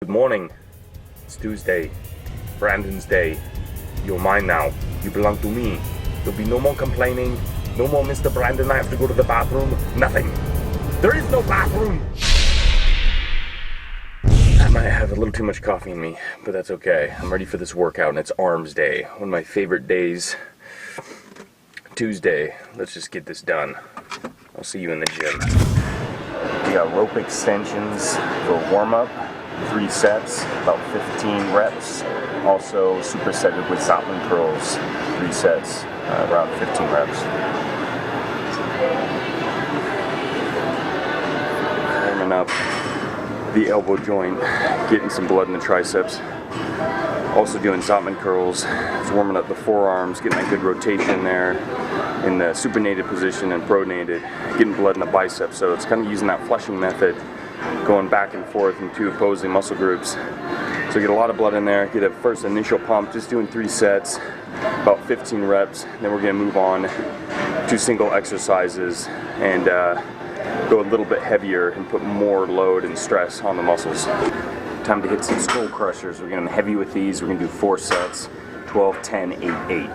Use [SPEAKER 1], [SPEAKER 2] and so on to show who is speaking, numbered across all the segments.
[SPEAKER 1] Good morning. It's Tuesday. Brandon's day. You're mine now. You belong to me. There'll be no more complaining. No more Mr. Brandon, I have to go to the bathroom. Nothing. There is no bathroom! I might have a little too much coffee in me, but that's okay. I'm ready for this workout, and it's arms day. One of my favorite days. Tuesday. Let's just get this done. I'll see you in the gym. We got rope extensions for warm-up. 3 sets, about 15 reps. Also supersetted with Sotman curls, 3 sets, around 15 reps. Warming up the elbow joint, getting some blood in the triceps. Also doing Sotman curls. It's warming up the forearms, getting that good rotation there in the supinated position and pronated, getting blood in the biceps. So it's kind of using that flushing method, going back and forth in 2 opposing muscle groups. So get a lot of blood in there, get a first initial pump, just doing 3 sets, about 15 reps. Then we're gonna move on to single exercises and go a little bit heavier and put more load and stress on the muscles. Time to hit some skull crushers. We're getting heavy with these. We're gonna do 4 sets, 12, 10, 8, 8.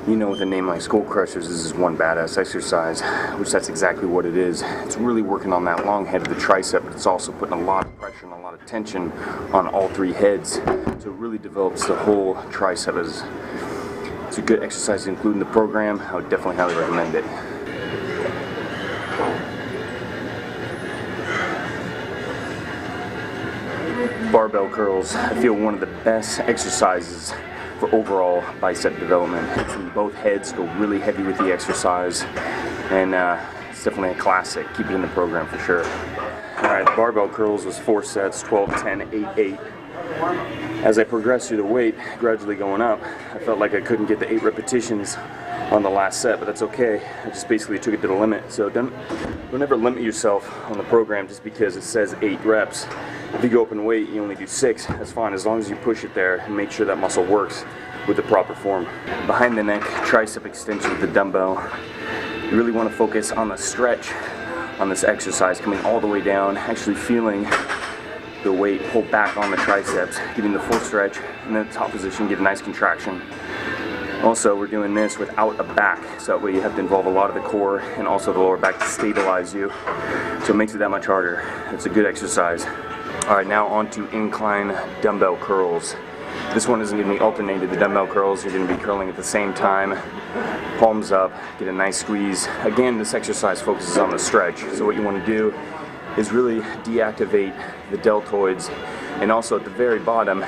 [SPEAKER 1] You know, with a name like Skull Crushers, this is one badass exercise, which that's exactly what it is. It's really working on that long head of the tricep, but it's also putting a lot of pressure and a lot of tension on all 3 heads. So it really develops the whole tricep. It's a good exercise to include in the program. I would definitely highly recommend it. Barbell curls, I feel one of the best exercises for overall bicep development. Hits in both heads, go really heavy with the exercise, and it's definitely a classic. Keep it in the program for sure. Alright, the barbell curls was 4 sets, 12, 10, 8, 8. As I progressed through the weight, gradually going up, I felt like I couldn't get the 8 repetitions on the last set, but that's okay. I just basically took it to the limit. So don't ever limit yourself on the program just because it says 8 reps. If you go up in weight, you only do 6, that's fine, as long as you push it there and make sure that muscle works with the proper form. Behind the neck, tricep extension with the dumbbell. You really want to focus on the stretch on this exercise, coming all the way down, actually feeling the weight pull back on the triceps, getting the full stretch, and then the top position, get a nice contraction. Also, we're doing this without a back, so that way you have to involve a lot of the core and also the lower back to stabilize you. So it makes it that much harder. It's a good exercise. Alright, now on to incline dumbbell curls. This one isn't going to be alternated. The dumbbell curls, you're going to be curling at the same time. Palms up, get a nice squeeze. Again, this exercise focuses on the stretch. So what you want to do is really deactivate the deltoids, and also at the very bottom,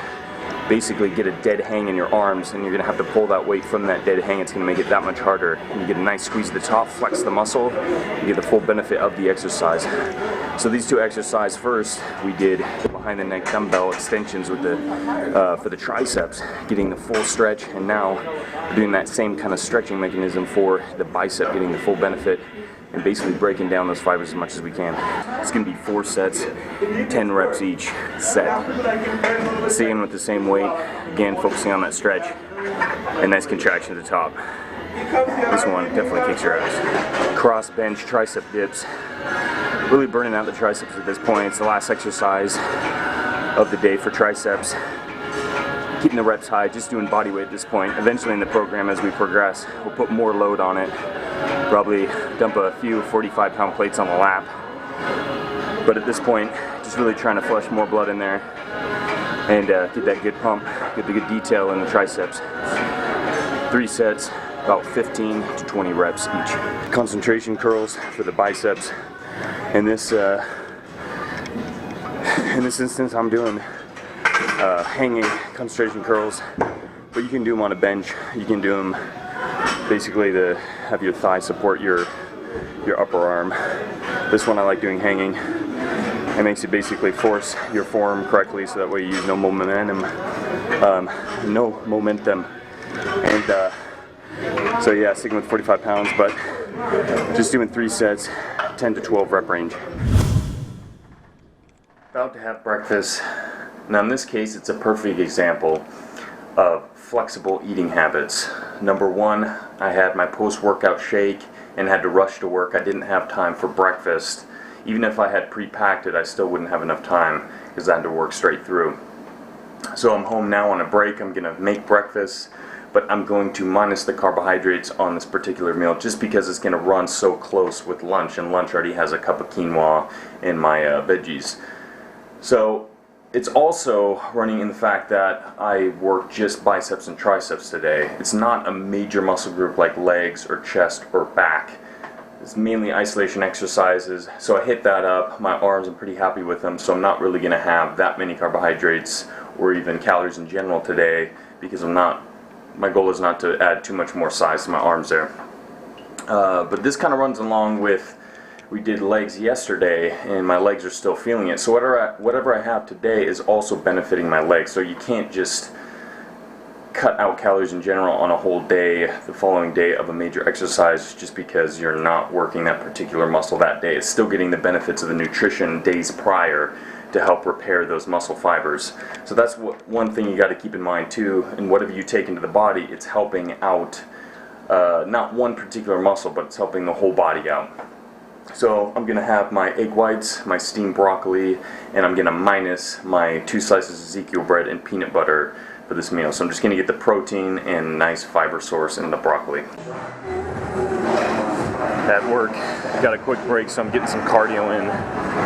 [SPEAKER 1] basically get a dead hang in your arms, and you're going to have to pull that weight from that dead hang. It's going to make it that much harder. And you get a nice squeeze at the top, flex the muscle, you get the full benefit of the exercise. So these 2 exercises first, we did behind the neck dumbbell extensions with the for the triceps, getting the full stretch, and now we're doing that same kind of stretching mechanism for the bicep, getting the full benefit and basically breaking down those fibers as much as we can. It's going to be 4 sets, 10 reps each set. Staying with the same weight, again focusing on that stretch, and nice contraction at the top. This one definitely kicks your ass. Cross bench tricep dips. Really burning out the triceps at this point. It's the last exercise of the day for triceps. Keeping the reps high, just doing body weight at this point. Eventually in the program, as we progress, we'll put more load on it. Probably dump a few 45-pound plates on the lap. But at this point, just really trying to flush more blood in there and get that good pump, get the good detail in the triceps. 3 sets, about 15 to 20 reps each. Concentration curls for the biceps. In this instance, I'm doing hanging concentration curls, but you can do them on a bench. You can do them basically to have your thigh support your upper arm. This one I like doing hanging. It makes you basically force your form correctly, so that way you use no momentum. And so yeah, sticking with 45 pounds, but just doing 3 sets, 10 to 12 rep range. About to have breakfast. Now in this case, it's a perfect example of flexible eating habits. Number one, I had my post-workout shake and had to rush to work. I didn't have time for breakfast. Even if I had pre-packed it, I still wouldn't have enough time because I had to work straight through. So I'm home now on a break. I'm going to make breakfast, but I'm going to minus the carbohydrates on this particular meal just because it's going to run so close with lunch, and lunch already has a cup of quinoa and my veggies. So it's also running in the fact that I work just biceps and triceps today. It's not a major muscle group like legs or chest or back. It's mainly isolation exercises, so I hit that up. My arms, I'm pretty happy with them, so I'm not really going to have that many carbohydrates or even calories in general today because my goal is not to add too much more size to my arms there. But this kind of runs along with, we did legs yesterday and my legs are still feeling it. So whatever I have today is also benefiting my legs. So you can't just cut out calories in general on a whole day, the following day of a major exercise, just because you're not working that particular muscle that day. It's still getting the benefits of the nutrition days prior to help repair those muscle fibers. So that's one thing you got to keep in mind too. And whatever you take into the body, it's helping out not one particular muscle, but it's helping the whole body out. So I'm going to have my egg whites, my steamed broccoli, and I'm going to minus my 2 slices of Ezekiel bread and peanut butter for this meal. So I'm just going to get the protein and nice fiber source in the broccoli. At work, got a quick break, so I'm getting some cardio in.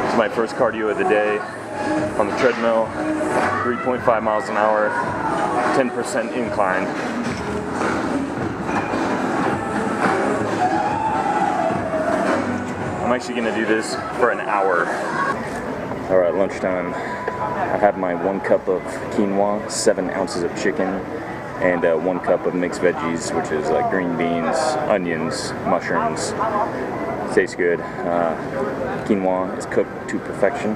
[SPEAKER 1] It's my first cardio of the day on the treadmill, 3.5 miles an hour, 10% incline. I'm actually going to do this for an hour. Alright, lunchtime. I have my 1 cup of quinoa, 7 ounces of chicken, and 1 cup of mixed veggies, which is like green beans, onions, mushrooms. Tastes good. Quinoa is cooked to perfection,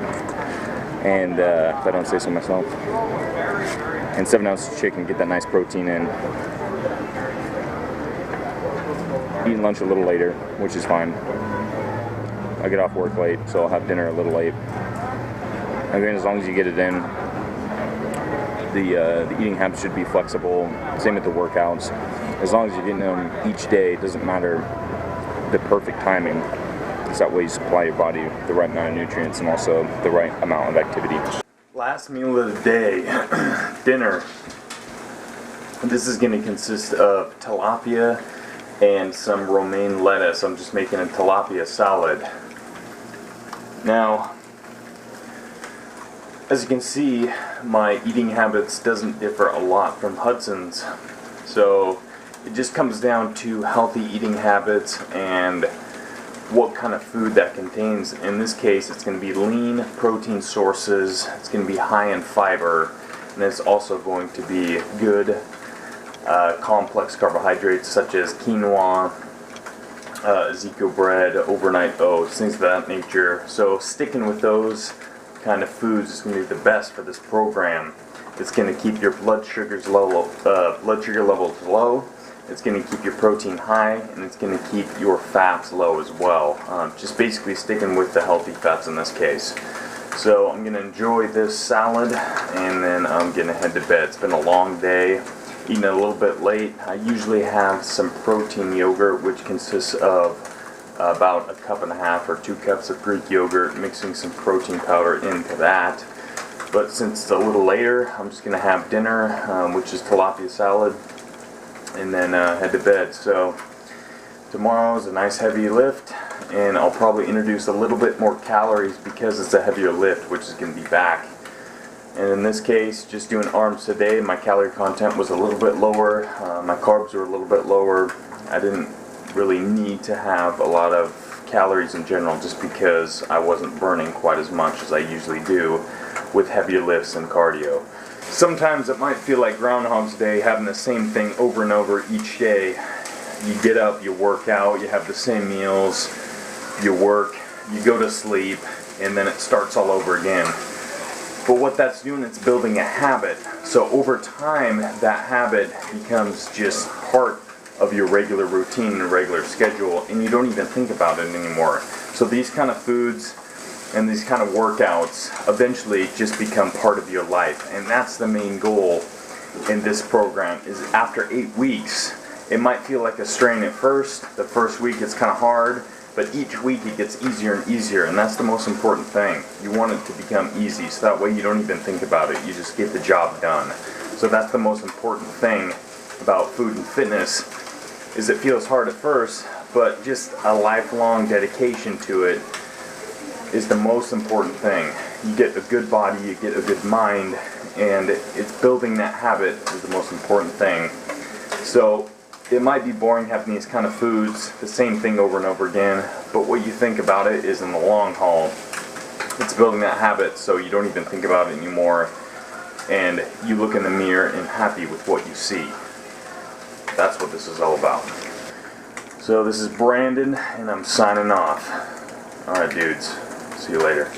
[SPEAKER 1] and if I don't say so myself. And 7 ounces of chicken, get that nice protein in. Eating lunch a little later, which is fine. I get off work late, so I'll have dinner a little late. Again, as long as you get it in, the eating habits should be flexible. Same with the workouts. As long as you're getting them each day, it doesn't matter the perfect timing. Because that way you supply your body the right amount of nutrients and also the right amount of activity. Last meal of the day, dinner. This is going to consist of tilapia and some romaine lettuce. I'm just making a tilapia salad. Now, as you can see, my eating habits doesn't differ a lot from Hudson's. So it just comes down to healthy eating habits and what kind of food that contains. In this case, it's going to be lean protein sources, it's going to be high in fiber, and it's also going to be good complex carbohydrates such as quinoa, Ezekiel bread, overnight oats, things of that nature. So sticking with those kind of foods is going to be the best for this program. It's going to keep your blood sugar levels low. It's going to keep your protein high, and it's going to keep your fats low as well. Just basically sticking with the healthy fats in this case. So I'm going to enjoy this salad, and then I'm going to head to bed. It's been a long day. Eating a little bit late. I usually have some protein yogurt, which consists of about 1.5 cups or 2 cups of Greek yogurt, mixing some protein powder into that. But since it's a little later, I'm just going to have dinner, which is tilapia salad, and then head to bed. So tomorrow is a nice heavy lift, and I'll probably introduce a little bit more calories because it's a heavier lift, which is going to be back. And in this case, just doing arms today, my calorie content was a little bit lower, my carbs were a little bit lower. I didn't really need to have a lot of calories in general just because I wasn't burning quite as much as I usually do with heavier lifts and cardio. Sometimes it might feel like Groundhog's Day, having the same thing over and over each day. You get up, you work out, you have the same meals, you work, you go to sleep, and then it starts all over again. But what that's doing, it's building a habit. So over time, that habit becomes just part of your regular routine and regular schedule, and you don't even think about it anymore. So these kind of foods and these kind of workouts eventually just become part of your life. And that's the main goal in this program, is after 8 weeks,
[SPEAKER 2] It might feel like a strain at first. The first week it's kind of hard, but each week it gets easier and easier, and that's the most important thing. You want it to become easy, so that way you don't even think about it. You just get the job done. So that's the most important thing about food and fitness, is it feels hard at first, but just a lifelong dedication to it is the most important thing. You get a good body, you get a good mind, and it's building that habit is the most important thing. So it might be boring having these kind of foods, the same thing over and over again, but what you think about it is in the long haul, it's building that habit so you don't even think about it anymore, and you look in the mirror and happy with what you see. That's what this is all about. So this is Brandon, and I'm signing off. Alright dudes, see you later.